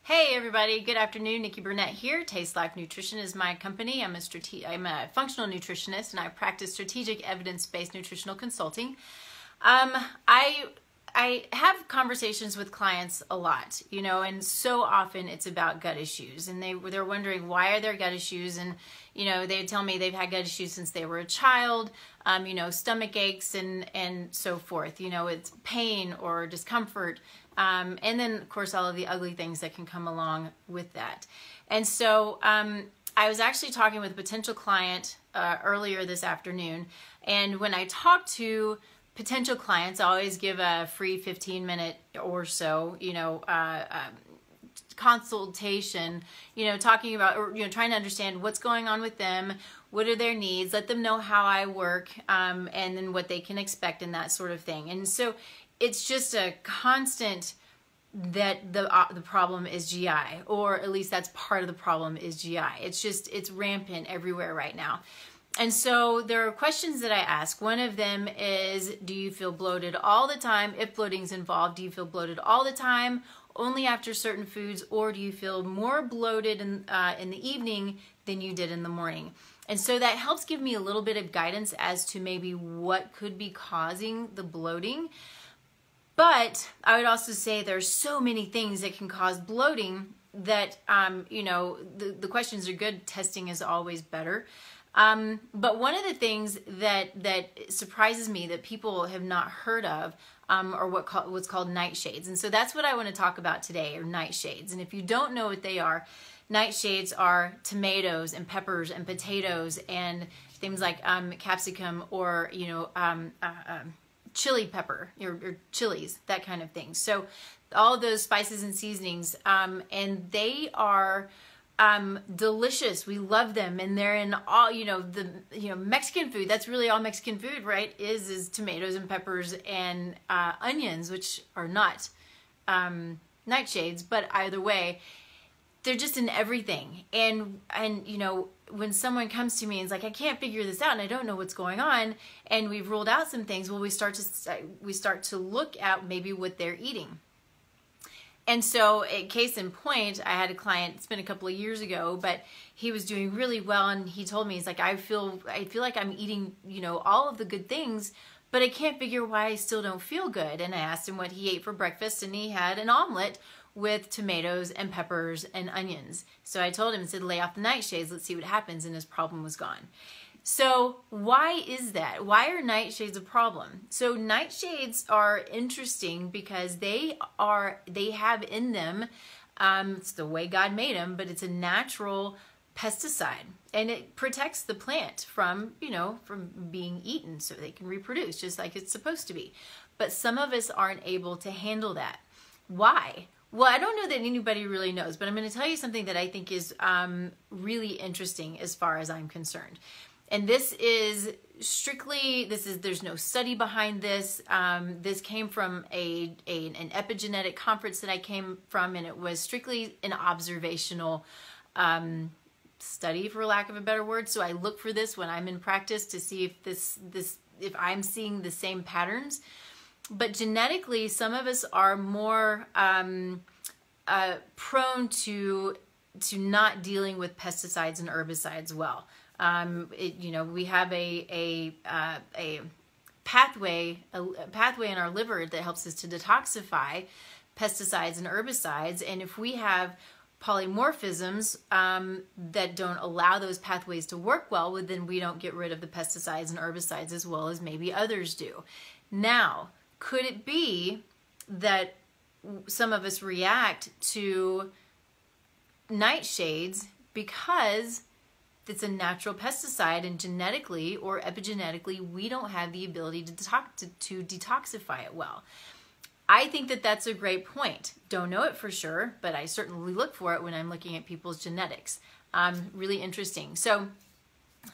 Hey everybody, good afternoon. Nikki Burnett here. Taste Life Nutrition is my company. I'm a functional nutritionist and I practice strategic evidence-based nutritional consulting. I have conversations with clients a lot, and so often it's about gut issues, and they're wondering why are their gut issues, and they tell me they've had gut issues since they were a child, stomach aches and so forth. It's pain or discomfort, and then of course all of the ugly things that can come along with that. And so I was actually talking with a potential client earlier this afternoon, and when I talk to potential clients, I always give a free 15-minute or so, consultation, talking about, or, trying to understand what's going on with them, what are their needs, let them know how I work, and then what they can expect and that sort of thing. And so it's just a constant that the problem is GI, or at least that's part of the problem is GI. It's rampant everywhere right now. And so there are questions that I ask. One of them is, do you feel bloated all the time? If bloating is involved, do you feel bloated all the time, only after certain foods, or do you feel more bloated in the evening than you did in the morning? And so that helps give me a little bit of guidance as to maybe what could be causing the bloating. But I would also say there's so many things that can cause bloating that, the questions are good. Testing is always better. But one of the things that surprises me that people have not heard of are what's called nightshades. And so that's what I want to talk about today, are nightshades. And if you don't know what they are, nightshades are tomatoes and peppers and potatoes and things like capsicum or chili pepper or chilies, that kind of thing. So all of those spices and seasonings, and they are delicious. We love them, and they're in all, Mexican food. That's really all Mexican food, right? Is tomatoes and peppers and onions, which are not nightshades, but either way, they're just in everything. And when someone comes to me and is like, I can't figure this out and I don't know what's going on, and we've ruled out some things, well, we start to look at maybe what they're eating. And so, case in point, I had a client, it's been a couple of years ago, but he was doing really well, and he told me, he's like, I feel like I'm eating, all of the good things, but I can't figure why I still don't feel good. And I asked him what he ate for breakfast, and he had an omelet with tomatoes and peppers and onions. So I told him, I said, lay off the nightshades, let's see what happens, and his problem was gone. So why is that? Why are nightshades a problem? So nightshades are interesting because they have in them, it's the way God made them, but it's a natural pesticide, and it protects the plant from being eaten so they can reproduce just like it's supposed to be. But some of us aren't able to handle that. Why? Well, I don't know that anybody really knows, but I'm going to tell you something that I think is really interesting as far as I'm concerned. And this is strictly, there's no study behind this. This came from an epigenetic conference that I came from, and it was strictly an observational study, for lack of a better word. So I look for this when I'm in practice to see if I'm seeing the same patterns. But genetically, some of us are more prone to not dealing with pesticides and herbicides well. We have a pathway in our liver that helps us to detoxify pesticides and herbicides. And if we have polymorphisms that don't allow those pathways to work well, then we don't get rid of the pesticides and herbicides as well as maybe others do. Now, could it be that some of us react to nightshades because it's a natural pesticide, and genetically or epigenetically, we don't have the ability to detoxify it well? I think that that's a great point. Don't know it for sure, but I certainly look for it when I'm looking at people's genetics. Really interesting. So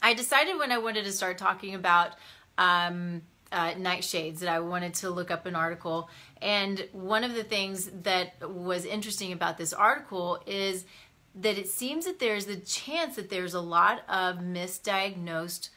I decided when I wanted to start talking about nightshades that I wanted to look up an article. And one of the things that was interesting about this article is that it seems that there's a chance that there's a lot of misdiagnosed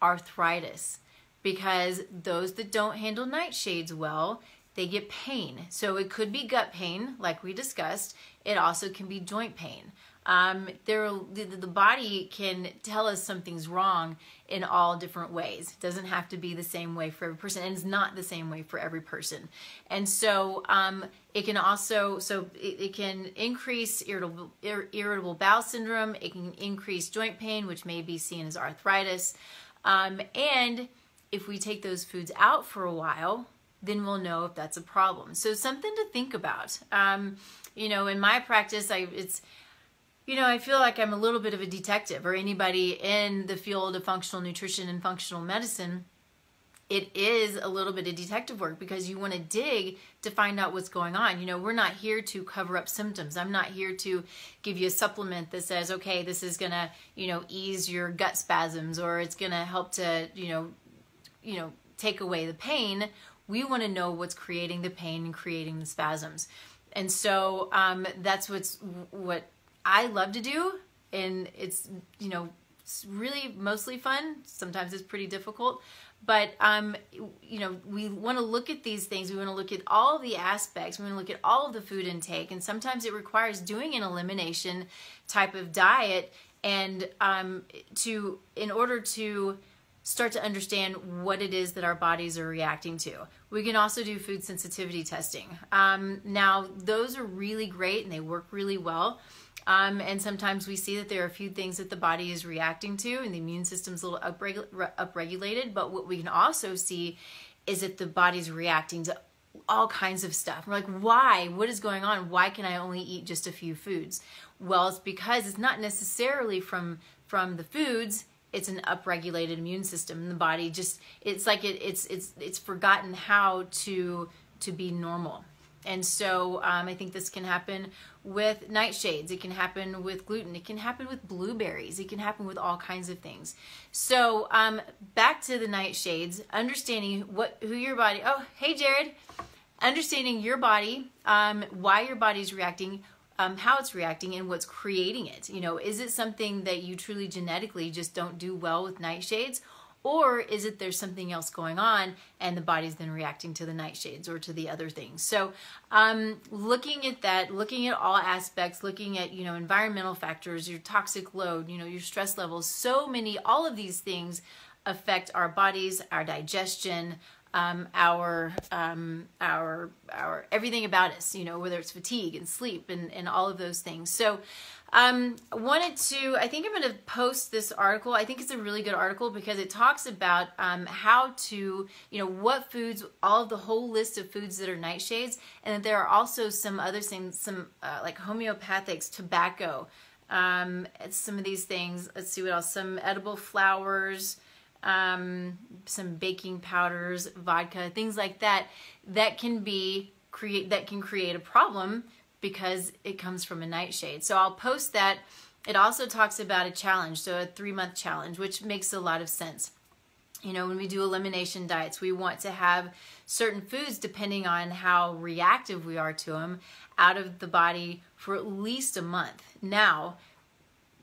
arthritis, because those that don't handle nightshades well they get pain. So it could be gut pain, like we discussed. It also can be joint pain. The body can tell us something's wrong in all different ways. It doesn't have to be the same way for every person, and it's not the same way for every person. And so it can also, it can increase irritable bowel syndrome. It can increase joint pain, which may be seen as arthritis. And if we take those foods out for a while, then we'll know if that's a problem. So something to think about. You know, in my practice, I feel like I'm a little bit of a detective, or anybody in the field of functional nutrition and functional medicine. It is a little bit of detective work because you want to dig to find out what's going on. You know, we're not here to cover up symptoms. I'm not here to give you a supplement that says, okay, this is going to, ease your gut spasms, or it's going to help to, take away the pain. We want to know what's creating the pain and creating the spasms. And so that's what I love to do, and it's it's really mostly fun. Sometimes it's pretty difficult, but we want to look at these things. We want to look at all the aspects. We want to look at all of the food intake, and sometimes it requires doing an elimination type of diet, and in order to start to understand what it is that our bodies are reacting to. We can also do food sensitivity testing. Now, those are really great and they work really well. And sometimes we see that there are a few things that the body is reacting to and the immune system's a little upregulated. But what we can also see is that the body's reacting to all kinds of stuff. We're like, why? What is going on? Why can I only eat just a few foods? Well, it's because it's not necessarily from the foods. It's an upregulated immune system, and the body just, it's like it's forgotten how to be normal. And so I think this can happen with nightshades. It can happen with gluten. It can happen with blueberries. It can happen with all kinds of things. So back to the nightshades, understanding who your body, oh, hey, Jared. Understanding your body, why your body's reacting, how it's reacting, and what's creating it. Is it something that you truly genetically just don't do well with nightshades? Or is it there's something else going on and the body's then reacting to the nightshades or to the other things? So looking at that, looking at all aspects, looking at, environmental factors, your toxic load, your stress levels, all of these things affect our bodies, our digestion, our everything about us, whether it's fatigue and sleep and all of those things. So I think I'm going to post this article. I think it's a really good article because it talks about how to, what foods, all of the whole list of foods that are nightshades, and that there are also some other things, like homeopathics, tobacco, some of these things. Let's see what else. Some edible flowers, some baking powders, vodka, things like that, that can create a problem because it comes from a nightshade. So I'll post that. It also talks about a challenge, so a 3-month challenge, which makes a lot of sense. When we do elimination diets, we want to have certain foods, depending on how reactive we are to them, out of the body for at least a month. Now,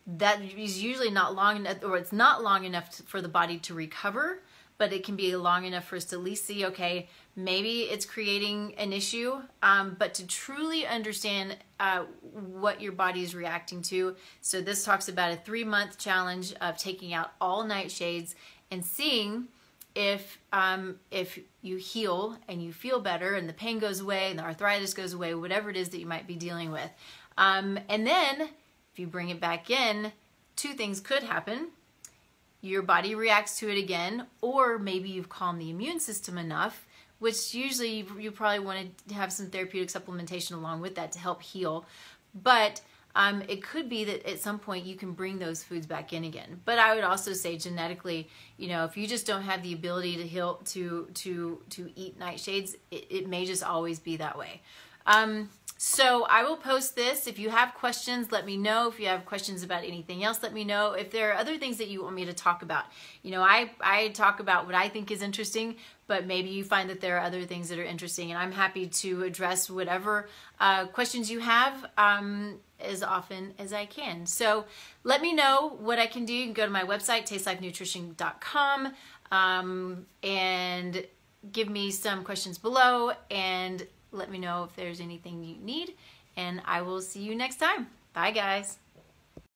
that is usually not long enough, or it's not long enough for the body to recover, but it can be long enough for us to at least see, okay, maybe it's creating an issue, but to truly understand what your body is reacting to. So this talks about a 3-month challenge of taking out all nightshades and seeing if you heal and you feel better and the pain goes away and the arthritis goes away, whatever it is that you might be dealing with. And then if you bring it back in, 2 things could happen. Your body reacts to it again, or maybe you've calmed the immune system enough, which usually you probably want to have some therapeutic supplementation along with that to help heal. But it could be that at some point you can bring those foods back in again. But I would also say genetically, if you just don't have the ability to heal, to eat nightshades, it may just always be that way. So I will post this. If you have questions, let me know. If you have questions about anything else, let me know. If there are other things that you want me to talk about, I talk about what I think is interesting, but maybe you find that there are other things that are interesting, and I'm happy to address whatever questions you have as often as I can. So let me know what I can do. You can go to my website, tastelifenutrition.com, and give me some questions below and let me know if there's anything you need. And I will see you next time. Bye, guys.